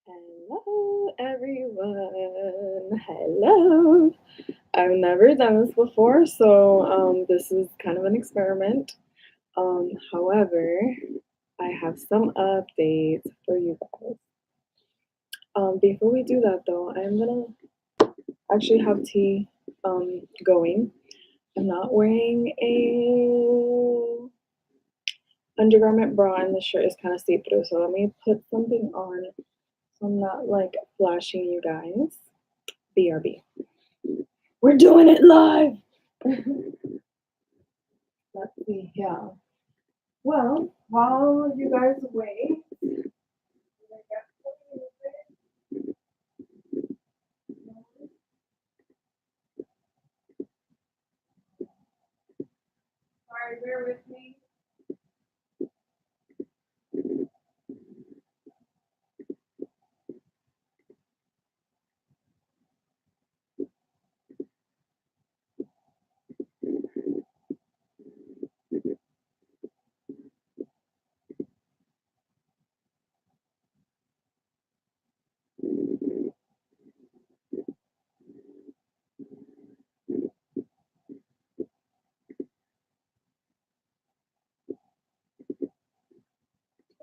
Hello, everyone. Hello. I've never done this before, so this is kind of an experiment. However, I have some updates for you guys. Before we do that, though, I'm gonna actually have tea going. I'm not wearing a undergarment bra, and the shirt is kind of see-through, so let me put something on so I'm not like flashing you guys. BRB. We're doing it live. Let's see. Yeah. Well, while you guys wait, sorry, bear with me.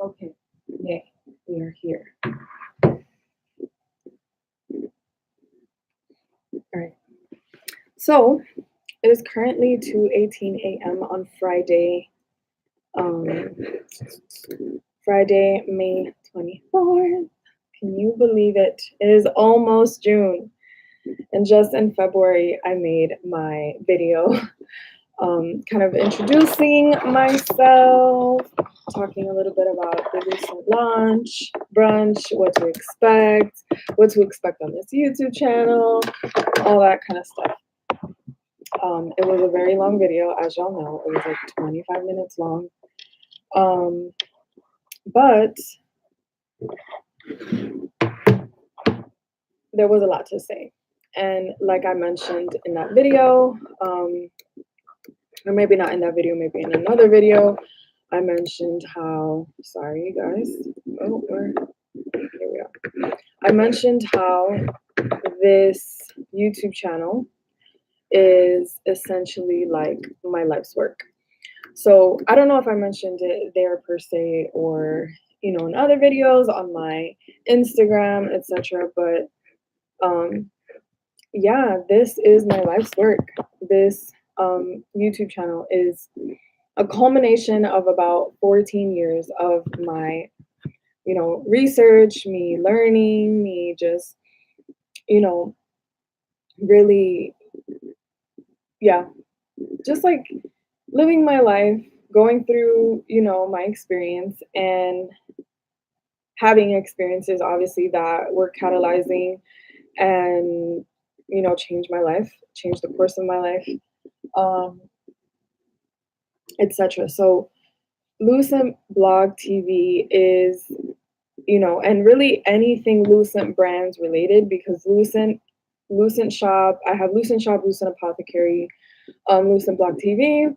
Okay. Yay. We are here. All right. So it is currently 2:18 a.m. on um, Friday, May 24th. Can you believe it? It is almost June. And just in February, I made my video kind of introducing myself, talking a little bit about the recent launch, brunch, what to expect on this YouTube channel, all that kind of stuff. It was a very long video, as y'all know. It was like 25 minutes long. But there was a lot to say. And like I mentioned in that video, or maybe not in that video, maybe in another video, I mentioned how, sorry guys, oh, here we are. I mentioned how this YouTube channel is essentially like my life's work. So I don't know if I mentioned it there per se or, in other videos on my Instagram, etc. But yeah, this is my life's work. This YouTube channel is a culmination of about 14 years of my, research, me learning, me just, really, yeah, just like living my life, going through, my experience and having experiences, obviously, that were catalyzing and, change my life, change the course of my life, etc. So Lucent Blog TV is, and really anything Lucent brands related, because Lucent Shop, I have Lucent Shop, Lucent Apothecary, Lucent Blog TV,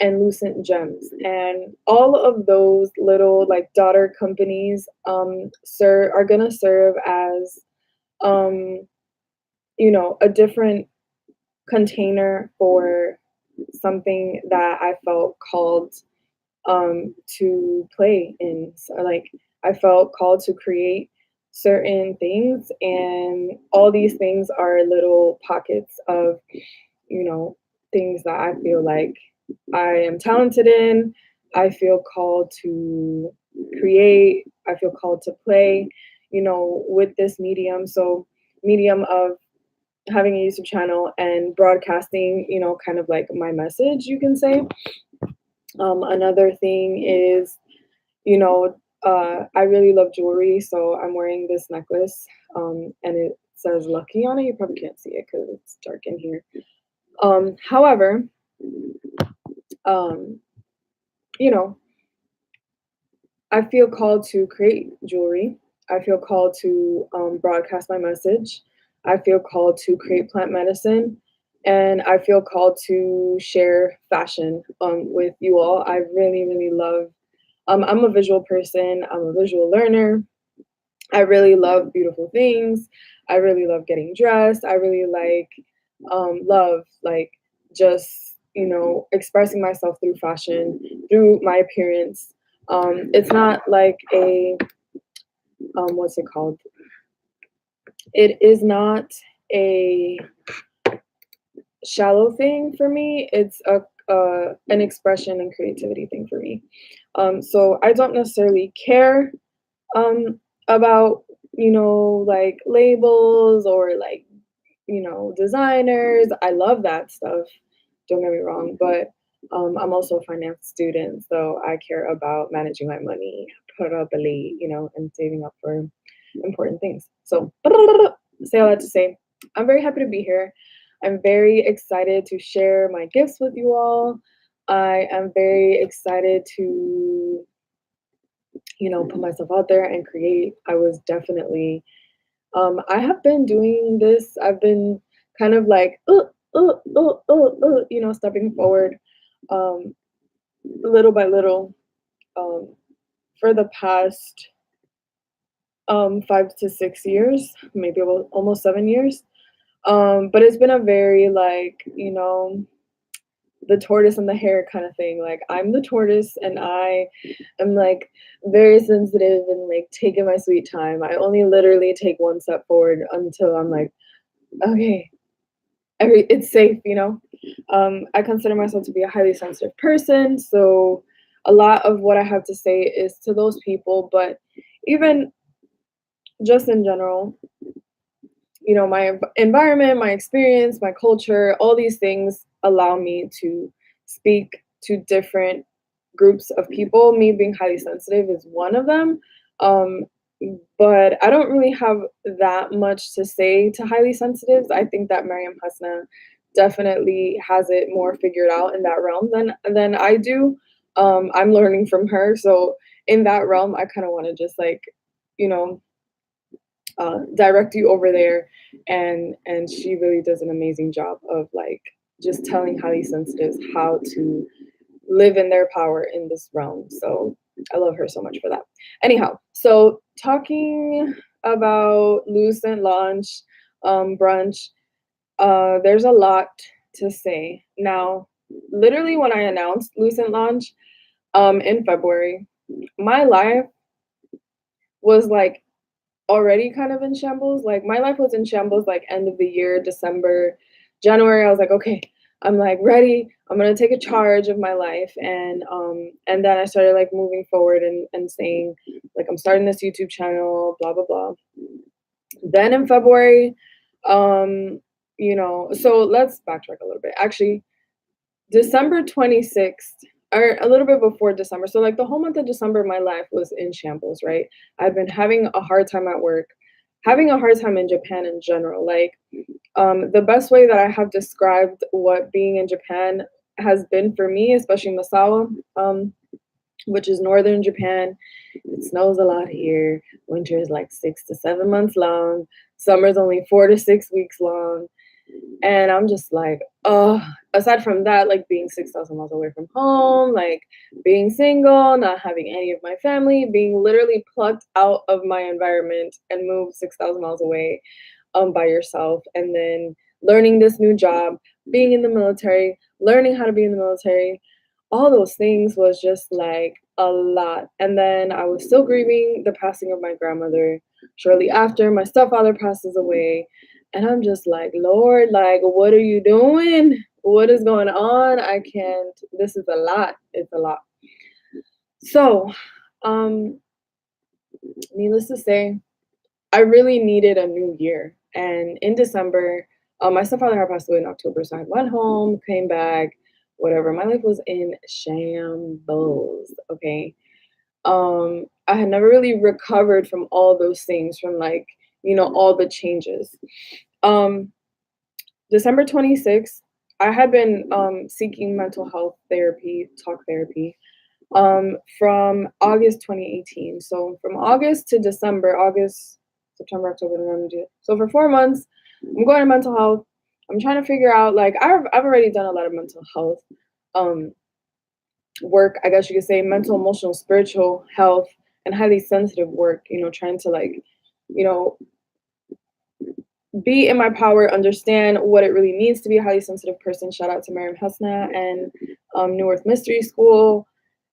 and Lucent Gems. And all of those little like daughter companies are gonna serve as a different container for something that I felt called to play in. So, like, I felt called to create certain things, and all these things are little pockets of, things that I feel like I am talented in. I feel called to create. I feel called to play, with this medium. So, medium of having a YouTube channel and broadcasting, kind of like my message, you can say. Another thing is, I really love jewelry, so I'm wearing this necklace, and it says "lucky" on it. You probably can't see it because it's dark in here. However, um, I feel called to create jewelry. I feel called to broadcast my message. I feel called to create plant medicine, and I feel called to share fashion with you all. I really, really love. I'm a visual person. I'm a visual learner. I really love beautiful things. I really love getting dressed. I really love just expressing myself through fashion, through my appearance. It's not like a what's it called? It is not a shallow thing for me. It's a an expression and creativity thing for me. So I don't necessarily care about like labels or like designers. I love that stuff. Don't get me wrong, but I'm also a finance student, so I care about managing my money properly, and saving up for important things. So, say all that to say, I'm very happy to be here. I'm very excited to share my gifts with you all. I am very excited to, put myself out there and create. I have been doing this. I've been kind of like, stepping forward, um, little by little, um, for the past 5 to 6 years, maybe almost 7 years. But it's been a very the tortoise and the hare kind of thing. Like I'm the tortoise and I am like very sensitive and like taking my sweet time. I only literally take one step forward until I'm like, okay, it's safe, I consider myself to be a highly sensitive person, so a lot of what I have to say is to those people, but even just in general, my environment, my experience, my culture, all these things allow me to speak to different groups of people. Me being highly sensitive is one of them. Um, but I don't really have that much to say to highly sensitives. I think that Mariam Hasna definitely has it more figured out in that realm than I do. I'm learning from her, so in that realm, I kind of want to just you know, direct you over there, and she really does an amazing job of just telling highly sensitives how to live in their power in this realm. So I love her so much for that. Anyhow, so talking about Lucent launch, brunch, there's a lot to say. Now, literally when I announced Lucent launch in February, my life was already kind of in shambles. Like my life was in shambles end of the year, December, January. I was like, okay, I'm ready. I'm gonna take a charge of my life, and then I started moving forward and saying I'm starting this YouTube channel, blah blah blah. Then in February, so let's backtrack a little bit. Actually, December 26th, or a little bit before December. So the whole month of December, my life was in shambles, right? I've been having a hard time at work, having a hard time in Japan in general. The best way that I have described what being in Japan has been for me, especially Misawa, which is northern Japan. It snows a lot here. Winter is 6 to 7 months long. Summer's only 4 to 6 weeks long. And I'm just oh, aside from that, being 6,000 miles away from home, being single, not having any of my family, being literally plucked out of my environment and moved 6,000 miles away by yourself, and then learning this new job, being in the military, learning how to be in the military, all those things was just a lot. And then I was still grieving the passing of my grandmother. Shortly after, my stepfather passes away. And I'm just Lord, what are you doing? What is going on? I can't, this is a lot. It's a lot. So, needless to say, I really needed a new year. And in December, my stepfather had passed away in October. So I went home, came back, whatever. My life was in shambles. Okay. I had never really recovered from all those things, from all the changes. December 26th, I had been seeking mental health therapy, talk therapy, from August 2018. So from August to December, August, September, October, November, so for 4 months, I'm going to mental health. I'm trying to figure out I've already done a lot of mental health work, I guess you could say, mental, emotional, spiritual health, and highly sensitive work. Trying to you know, be in my power, understand what it really means to be a highly sensitive person. Shout out to Miriam Hesna and New Earth Mystery School.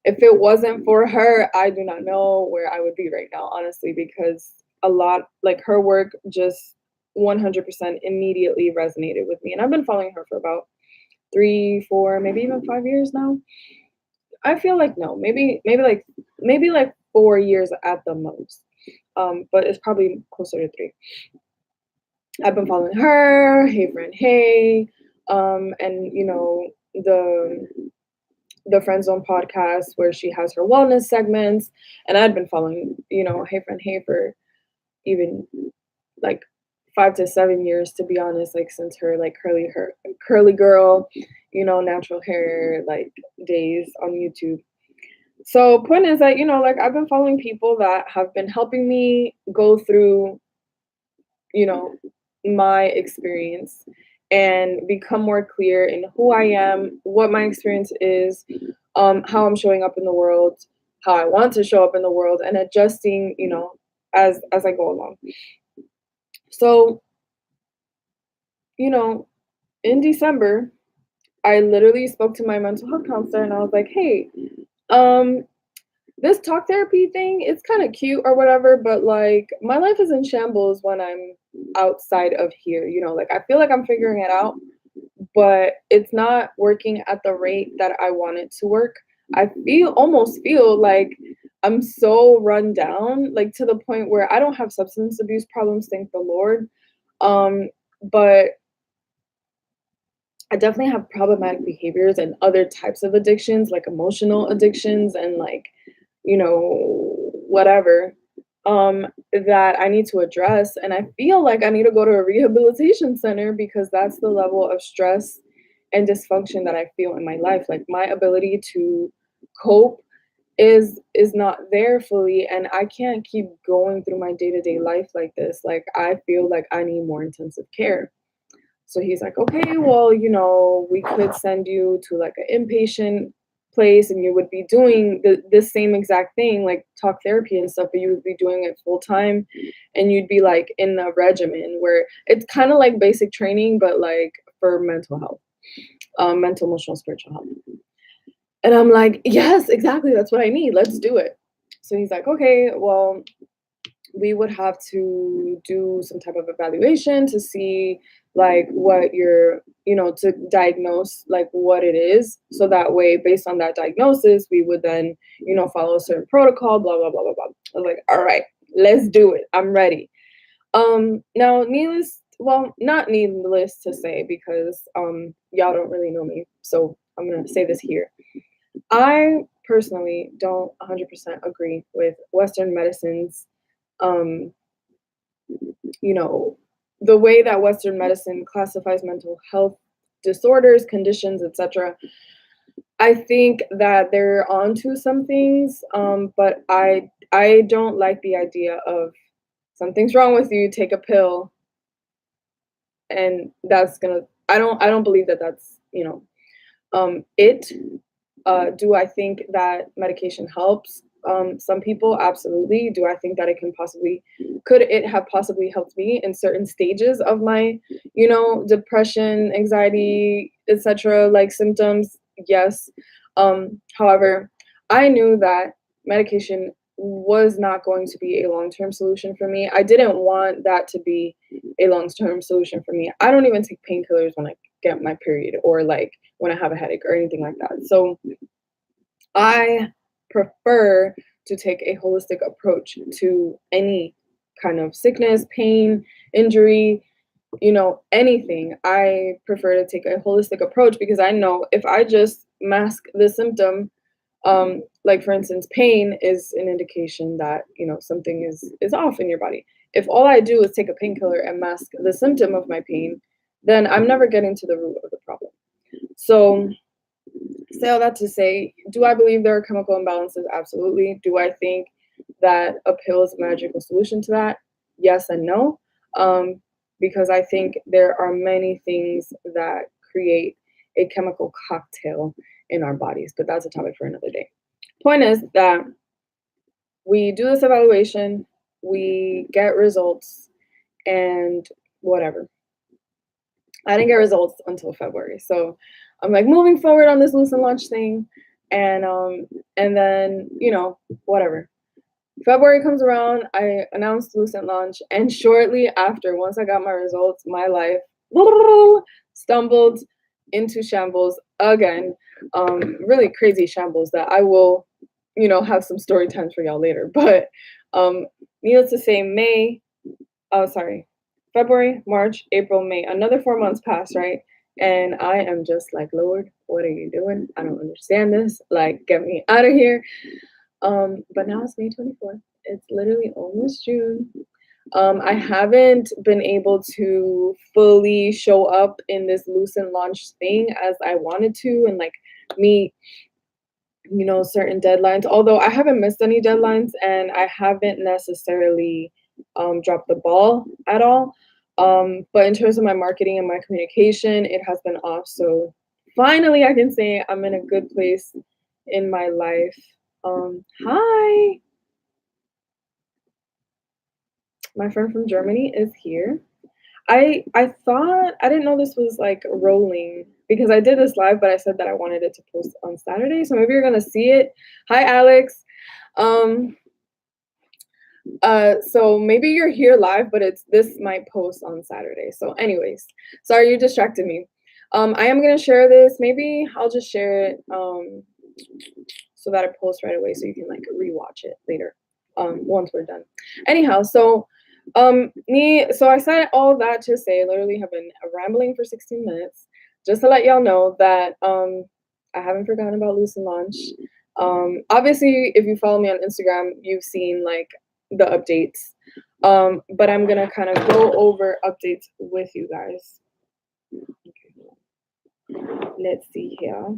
If it wasn't for her, I do not know where I would be right now, honestly, because a lot, like her work just 100% immediately resonated with me. And I've been following her for about 3, 4, maybe even 5 years now. I feel like no, maybe like 4 years at the most. But it's probably closer to 3. I've been following her, Hey Friend Hey, and the Friend Zone podcast where she has her wellness segments, and I'd been following Hey Friend Hey for even like 5 to 7 years, to be honest, like since her like curly girl, natural hair like days on YouTube. So point is that like I've been following people that have been helping me go through you know, my experience and become more clear in who I am, what my experience is, how I'm showing up in the world, how I want to show up in the world, and adjusting, as I go along. So, you know, in December, I literally spoke to my mental health counselor and I was like, hey, um, this talk therapy thing, it's kind of cute or whatever, but like my life is in shambles when I'm outside of here, like I feel like I'm figuring it out, but it's not working at the rate that I want it to work. I almost feel like I'm so run down, like to the point where I don't have substance abuse problems, thank the Lord. But I definitely have problematic behaviors and other types of addictions, like emotional addictions and like, whatever, that I need to address. And I feel like I need to go to a rehabilitation center because that's the level of stress and dysfunction that I feel in my life. Like my ability to cope is not there fully, and I can't keep going through my day-to-day life like this. Like I feel like I need more intensive care. So he's like, okay, well, we could send you to like an inpatient place and you would be doing the same exact thing, like talk therapy and stuff, but you would be doing it full time and you'd be like in a regimen where it's kind of like basic training, but like for mental health, mental, emotional, spiritual health. And I'm like, yes, exactly. That's what I need. Let's do it. So he's like, okay, well, we would have to do some type of evaluation to see like what you're, to diagnose like what it is. So that way, based on that diagnosis, we would then, follow a certain protocol, blah, blah, blah, blah, blah. I was like, all right, let's do it. I'm ready. Now, not needless to say, because y'all don't really know me. So I'm going to say this here. I personally don't 100% agree with Western medicine's the way that Western medicine classifies mental health disorders, conditions, etc. I think that they're onto some things, but I don't like the idea of something's wrong with you, take a pill, and that's gonna. I don't believe that that's it. Do I think that medication helps some people? Absolutely. Do I think that could it have possibly helped me in certain stages of my, depression, anxiety, etc., like symptoms? Yes. However, I knew that medication was not going to be a long-term solution for me. I didn't want that to be a long-term solution for me. I don't even take painkillers when I get my period or like when I have a headache or anything like that. So I prefer to take a holistic approach to any kind of sickness, pain, injury, anything. I prefer to take a holistic approach because I know if I just mask the symptom, like for instance, pain is an indication that, something is off in your body. If all I do is take a painkiller and mask the symptom of my pain, then I'm never getting to the root of the problem. So say all that to say, do I believe there are chemical imbalances? Absolutely. Do I think that a pill is a magical solution to that? Yes and no. Because I think there are many things that create a chemical cocktail in our bodies, but that's a topic for another day. Point is that we do this evaluation. we get results and whatever. I didn't get results until February. So I'm like moving forward on this Lucent launch thing, and then, you know, whatever. February comes around, I announced Lucent launch, and shortly after, once I got my results, my life stumbled into shambles again. Really crazy shambles that I will, you know, have some story times for y'all later. But needless to say, February, March, April, May, another 4 months pass, right? And I am just like, Lord, what are you doing? I don't understand this. Like, get me out of here. But now it's May 24th. It's literally almost June. I haven't been able to fully show up in this Lucent launch thing as I wanted to, and like meet, you know, certain deadlines. Although I haven't missed any deadlines, and I haven't necessarily dropped the ball at all. But in terms of my marketing and my communication, it has been off. So finally, I can say I'm in a good place in my life. Hi, my friend from Germany is here. I thought, I didn't know this was like rolling because I did this live, but I said that I wanted it to post on Saturday. So maybe you're gonna see it. Hi, Alex. So maybe you're here live, but this might post on Saturday. So anyways, sorry you distracted me. I am gonna share this. Maybe I'll just share it so that it posts right away so you can like rewatch it later once we're done. Anyhow, so I said all that to say, literally have been rambling for 16 minutes just to let y'all know that I haven't forgotten about Lucent launch. Obviously, if you follow me on Instagram, you've seen like the updates, but I'm gonna kind of go over updates with you guys. Okay. Let's see here.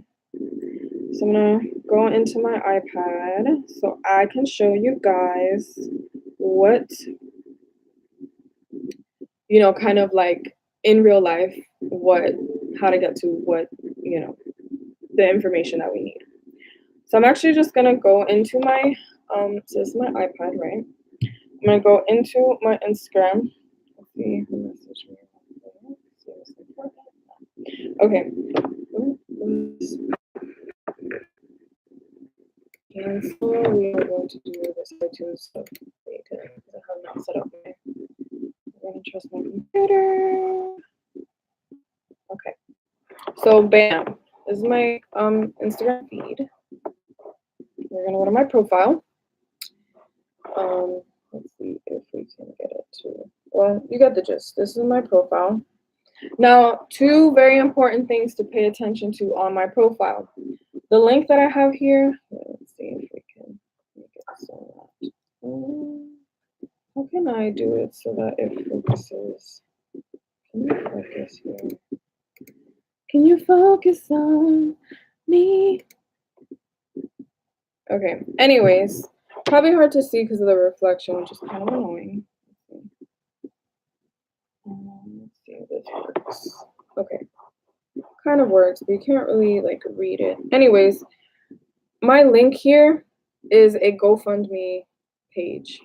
So I'm gonna go into my iPad so I can show you guys what, you know, kind of like in real life, how to get to what, you know, the information that we need. So I'm actually just gonna go into my, so this is my iPad, right? I'm gonna go into my Instagram. Let's see who messaged me. Okay. And so we are going to do this iTunes stuff later because I have not set up my, I'm gonna trust my computer. Okay. So bam, this is my Instagram feed. We're gonna go to my profile. Let's see if we can get it to, well, you got the gist. This is my profile. Now, two very important things to pay attention to on my profile. The link that I have here, let's see if we can make it so that, how can I do it so that it focuses? Can you focus here? Can you focus on me? Okay, anyways, probably hard to see because of the reflection, which is kind of annoying. Let's see if this works. Okay, kind of works, but you can't really like read it. Anyways, my link here is a GoFundMe page.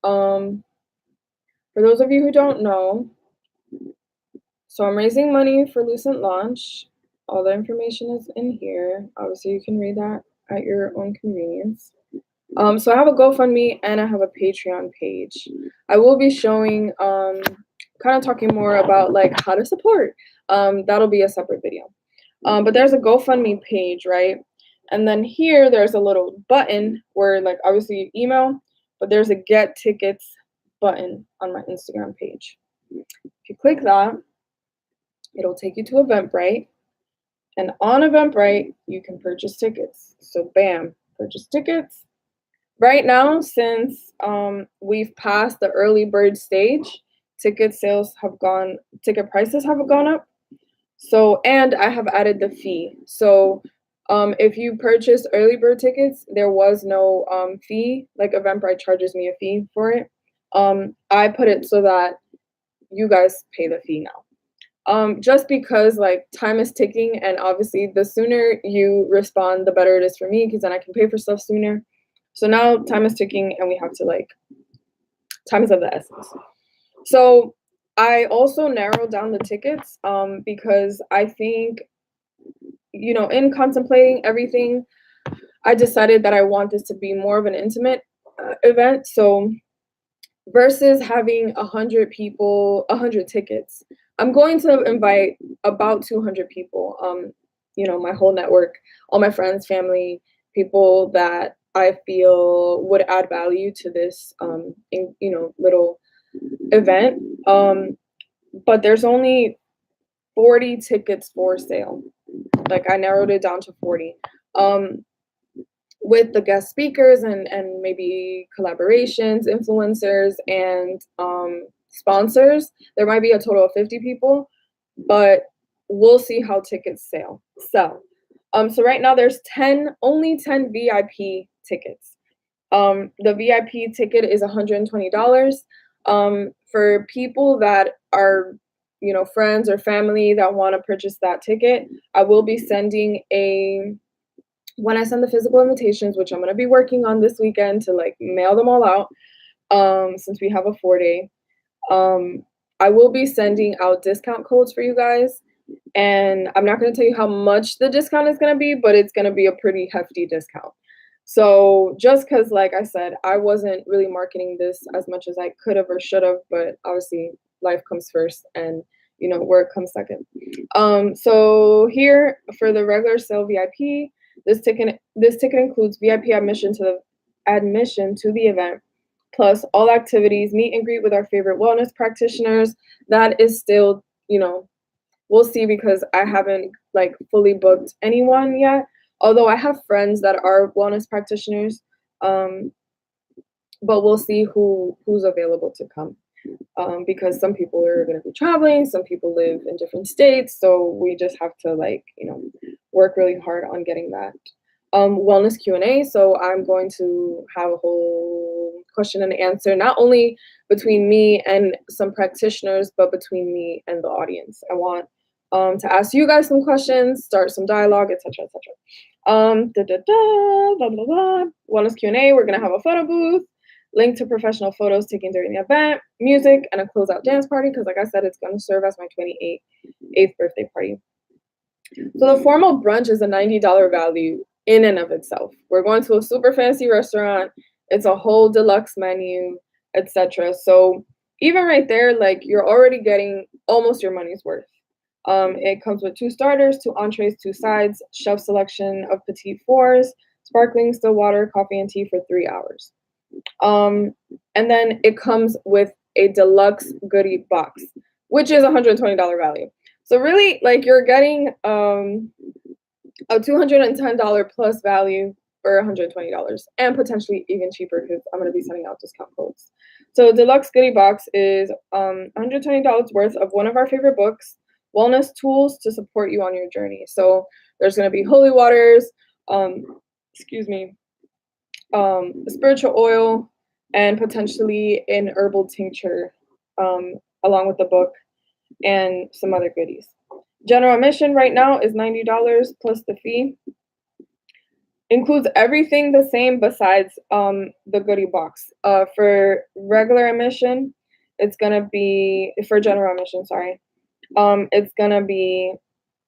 For those of you who don't know, so I'm raising money for Lucent launch. All the information is in here. Obviously, you can read that at your own convenience. So I have a GoFundMe and I have a Patreon page. I will be showing, kind of talking more about like how to support. That'll be a separate video. But there's a GoFundMe page, right? And then here there's a little button where like obviously you email, but there's a get tickets button on my Instagram page. If you click that, it'll take you to Eventbrite. And on Eventbrite, you can purchase tickets. So bam, purchase tickets. Right now, since we've passed the early bird stage, ticket prices have gone up. So, and I have added the fee. So if you purchase early bird tickets, there was no fee, like Eventbrite charges me a fee for it. I put it so that you guys pay the fee now. Just because like time is ticking, and obviously the sooner you respond, the better it is for me, because then I can pay for stuff sooner. So now time is ticking and we have to like, time is of the essence. So I also narrowed down the tickets because I think, you know, in contemplating everything, I decided that I want this to be more of an intimate event. So versus having 100 people, 100 tickets, I'm going to invite about 200 people. You know, my whole network, all my friends, family, people that I feel would add value to this, you know, little event. But there's only 40 tickets for sale. Like I narrowed it down to 40. With the guest speakers and maybe collaborations, influencers, and sponsors, there might be a total of 50 people, but we'll see how tickets sell. So right now there's only 10 VIP tickets. The VIP ticket is $120. For people that are, you know, friends or family that want to purchase that ticket, I will be sending when I send the physical invitations, which I'm going to be working on this weekend to like mail them all out, since we have a 4-day, I will be sending out discount codes for you guys. And I'm not going to tell you how much the discount is going to be, but it's going to be a pretty hefty discount. So just because, like I said, I wasn't really marketing this as much as I could have or should have, but obviously life comes first and, you know, work comes second. So here for the regular sale VIP, this ticket includes VIP admission to the event, plus all activities, meet and greet with our favorite wellness practitioners. That is still, you know, we'll see because I haven't like fully booked anyone yet. Although I have friends that are wellness practitioners, but we'll see who's available to come. Because some people are going to be traveling, some people live in different states, so we just have to like, you know, work really hard on getting that. Wellness Q&A, so I'm going to have a whole question and answer, not only between me and some practitioners, but between me and the audience. I want to ask you guys some questions, start some dialogue, etc., etc. Blah, blah, blah. Wellness Q&A, we're going to have a photo booth, link to professional photos taken during the event, music, and a closeout dance party, because like I said, it's going to serve as my 28th birthday party. So the formal brunch is a $90 value in and of itself. We're going to a super fancy restaurant. It's a whole deluxe menu, etc. So even right there, like you're already getting almost your money's worth. It comes with 2 starters, 2 entrees, 2 sides, chef selection of petite fours, sparkling still water, coffee, and tea for 3 hours. And then it comes with a deluxe goodie box, which is $120 value. So really, like you're getting a $210 plus value for $120, and potentially even cheaper because I'm going to be sending out discount codes. So deluxe goodie box is $120 worth of one of our favorite books, wellness tools to support you on your journey. So there's going to be holy waters, spiritual oil, and potentially an herbal tincture, along with the book and some other goodies. General admission right now is $90 plus the fee. Includes everything the same besides the goodie box. For regular admission, it's gonna be, for general admission, sorry, it's gonna be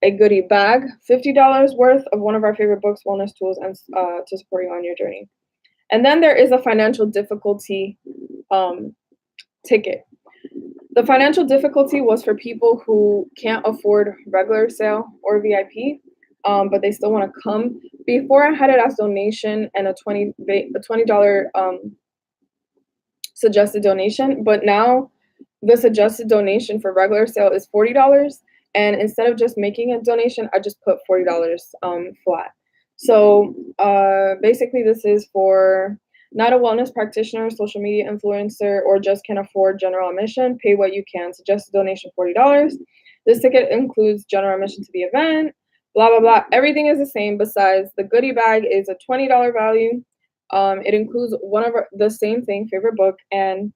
a goodie bag, $50 worth of one of our favorite books, wellness tools, and to support you on your journey. And then there is a financial difficulty ticket. The financial difficulty was for people who can't afford regular sale or VIP, but they still want to come. Before I had it as donation and a $20 suggested donation, but now the suggested donation for regular sale is $40. And instead of just making a donation, I just put $40 flat. So basically this is for not a wellness practitioner, social media influencer, or just can afford general admission. Pay what you can. Suggested donation $40. This ticket includes general admission to the event, blah, blah, blah. Everything is the same besides the goodie bag is a $20 value. It includes one of the same thing, favorite book, and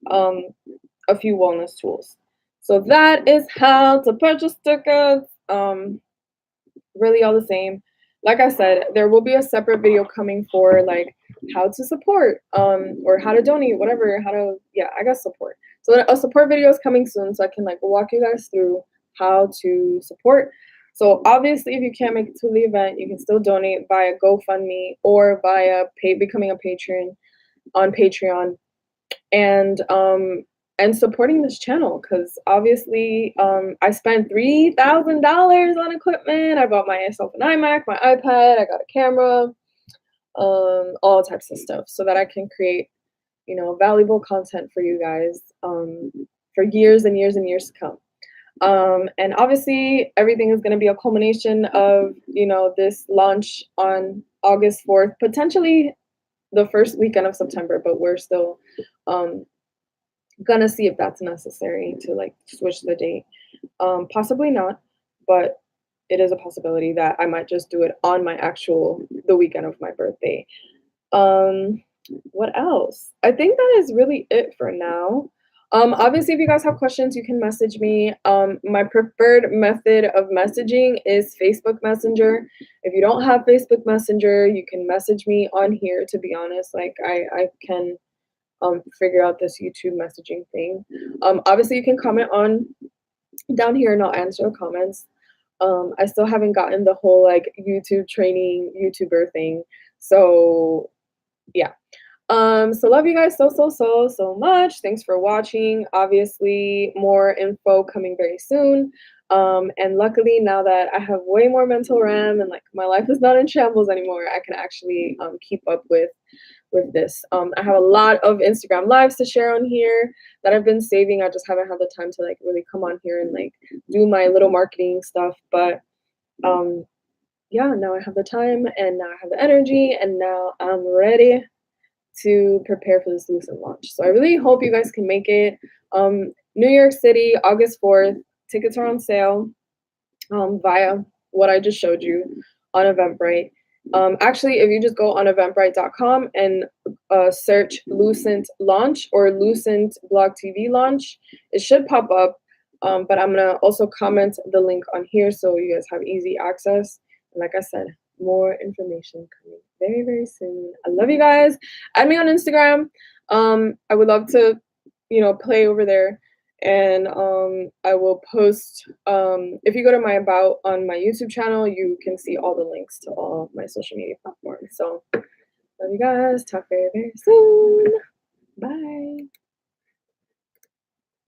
a few wellness tools. So that is how to purchase tickets. Really all the same. Like I said, there will be a separate video coming for like how to support, or how to donate, whatever, how to, yeah, I guess support. So a support video is coming soon, so I can like walk you guys through how to support. So obviously, if you can't make it to the event, you can still donate via GoFundMe or via becoming a patron on Patreon, and supporting this channel, because obviously I spent $3,000 on equipment. I bought myself an iMac, my iPad, I got a camera, all types of stuff, so that I can create, valuable content for you guys, for years and years and years to come. And obviously, everything is going to be a culmination of, this launch on August 4th, potentially the first weekend of September, but we're still gonna see if that's necessary to like switch the date. Possibly not, but it is a possibility that I might just do it on the weekend of my birthday. Um, what else? I think that is really it for now. Obviously, if you guys have questions, you can message me. My preferred method of messaging is Facebook Messenger. If you don't have Facebook Messenger, you can message me on here. To be honest, like I can figure out this YouTube messaging thing. Obviously, you can comment on down here, and I'll answer the comments. I still haven't gotten the whole like YouTube training YouTuber thing, so yeah. So love you guys so much. Thanks for watching. Obviously, more info coming very soon. And luckily, now that I have way more mental RAM and like my life is not in shambles anymore, I can actually keep up with this. I have a lot of Instagram lives to share on here that I've been saving. I just haven't had the time to like really come on here and like do my little marketing stuff. But yeah, now I have the time, and now I have the energy, and now I'm ready to prepare for this Lucent launch. So I really hope you guys can make it. New York City, August 4th. Tickets are on sale via what I just showed you on Eventbrite. Actually, if you just go on eventbrite.com and search Lucent launch or LucentBlogTV launch, it should pop up. But I'm going to also comment the link on here so you guys have easy access. And like I said, more information coming very, very soon. I love you guys. Add me on Instagram. I would love to, play over there. And I will post, if you go to my about on my YouTube channel, you can see all the links to all my social media platforms. So love you guys. Talk very, very soon. Bye.